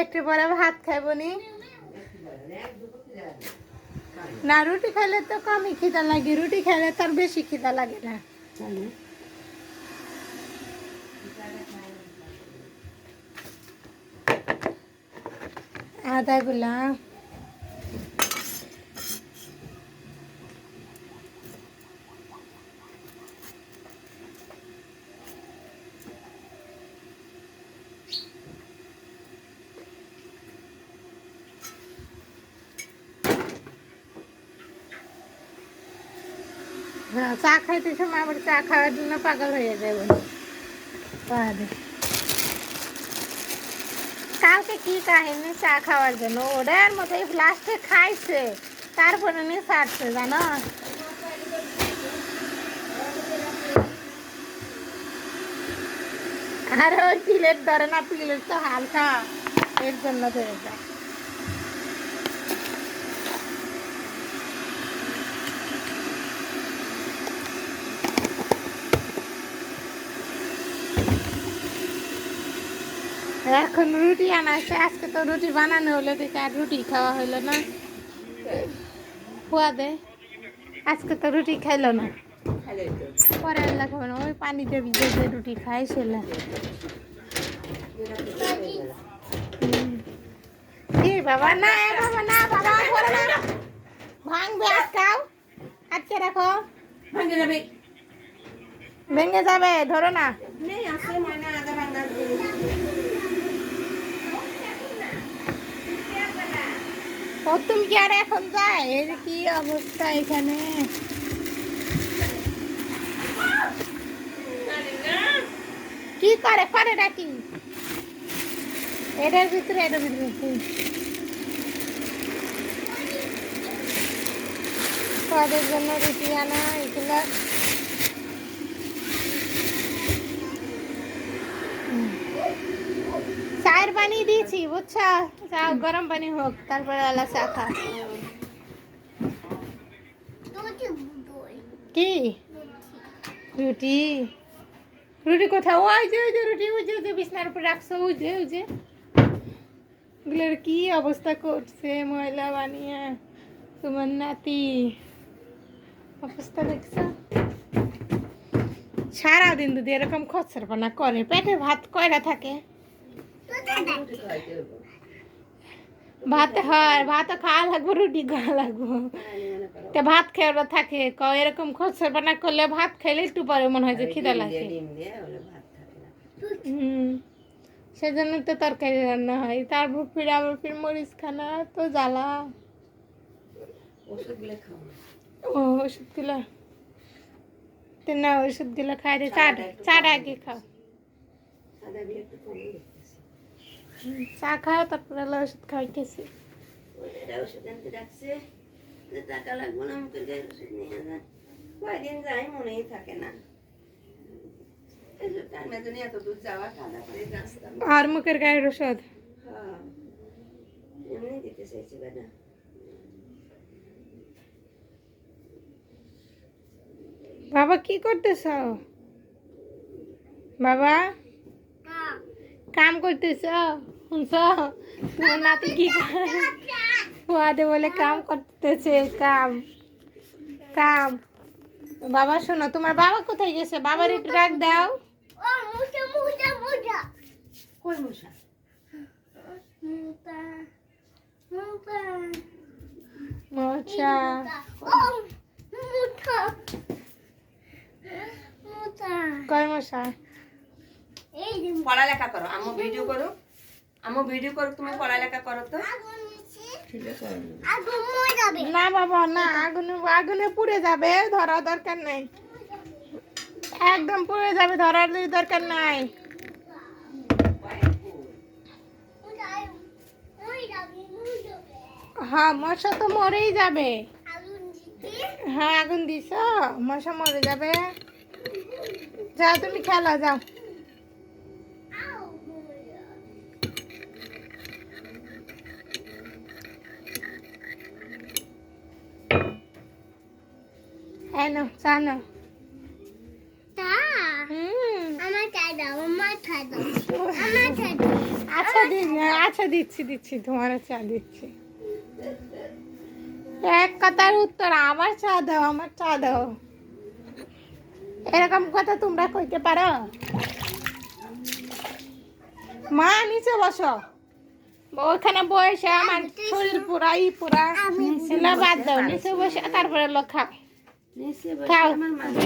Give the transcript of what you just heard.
একটু পরে ভাত খাইবো নি না রুটি খাইলে তো কমই খিদা লাগে রুটি খাইলে তার বেশি খিদা লাগে না আদা গুলা হ্যাঁ চা খাইতে সময় আবার চা খাওয়ার জন্য পাগল হয়ে যাবে কালকে কি কাহিনী চা খাওয়ার জন্য ওটার মতো লাস্টে খাইছে তারপরে নিয়ে ছাড়ছে জানো আর ওই প্লেট ধরে না প্লেট তো হালকা এর জন্য ধরে যায় এখন রুটি আনাইছে আজকে তো রুটি বানানো হলো দেখে আর রুটি খাওয়া হইলো না খোয়া দে আজকে তো রুটি খাইলো না পরে খাবো না ওই পানিতে ভিজে যে রুটি খাই সেলা কি বাবা না বাবা না বাবা করে না ভাঙবে আজকাও আজকে রাখো ভেঙে যাবে ধরো না ও তুমি কি আর এখন যায় এর কি অবস্থা এখানে কি করে করে নাকি এটার ভিতরে তাদের জন্য রুটি আনা এগুলো চায়ের পানি দিয়েছি বুঝছো চা গরম পানি হোক তারপরে আলা চা খা কি রুটি রুটি কোথায় ওই যে রুটি ওই যে বিছনার উপর রাখছো ওই যে এগুলোর কি অবস্থা করছে ময়লা বানিয়ে তোমার নাতি অবস্থা দেখছো সারাদিন যদি এরকম খচ্চরপনা করে পেটে ভাত কয়টা থাকে ভাত হয় ভাত খাওয়া লাগবো রুটি খাওয়া লাগবো তো ভাত খেয়ে থাকে এরকম খচ্চরপনা করলে ভাত খাইলে একটু পরে মনে হয় যে খিদা লাগে সেজন্য তো তরকারি রান্না হয় তারপর আবার ফির মরিচ খানা তো জ্বালা ও ওষুধগুলো না ওষুধগুলো খাই রে চাটা আগে খাও চা খাও তারপরে ওষুধ খাইতেছি ওষুধ আনতে রাখছে টাকা লাগবো না মুখের গায়ে ওষুধ নিয়ে যায় কয়দিন যাই মনেই থাকে না আর মুখের গায়ের ওষুধ এমনি দিতে চাইছি বেটা বাবা কি করতেছ বাবা কাম করতেছ শুনছ তোমার নাতি কি ফুয়াদে বলে কাম করতেছে কাম কাম বাবা শোনো তোমার বাবা কোথায় গেছে বাবার একটু ডাক দাও কই মশা মশা কয় মশা পড়ালেখা করো আম্মু ভিডিও করো তুমি পড়ালেখা করো তো না বাবা না আগুনে পুড়ে যাবে ধরা দরকার নাই একদম পুড়ে যাবে ধরার দরকার নাই হ্যাঁ মশা তো মরেই যাবে হ্যাঁ আগুন দিছ মশা মরে যাবে যাও তুমি খেলা যাও এনো চা নাও আচ্ছা দিন আচ্ছা বসে দিচ্ছি তোমারও চা দিচ্ছি। এক কথার উত্তর, আমার চা দাও, আমার চা দাও, এরকম কথা তোমরা কইতে পারো? মা নিচে বসো, ওখানে বসে আমার শরীর পুরা পুরা বাদ দাও, নিচে বসে তারপরে লোক খাও। নিচে বসে খাও। আমার মাঝে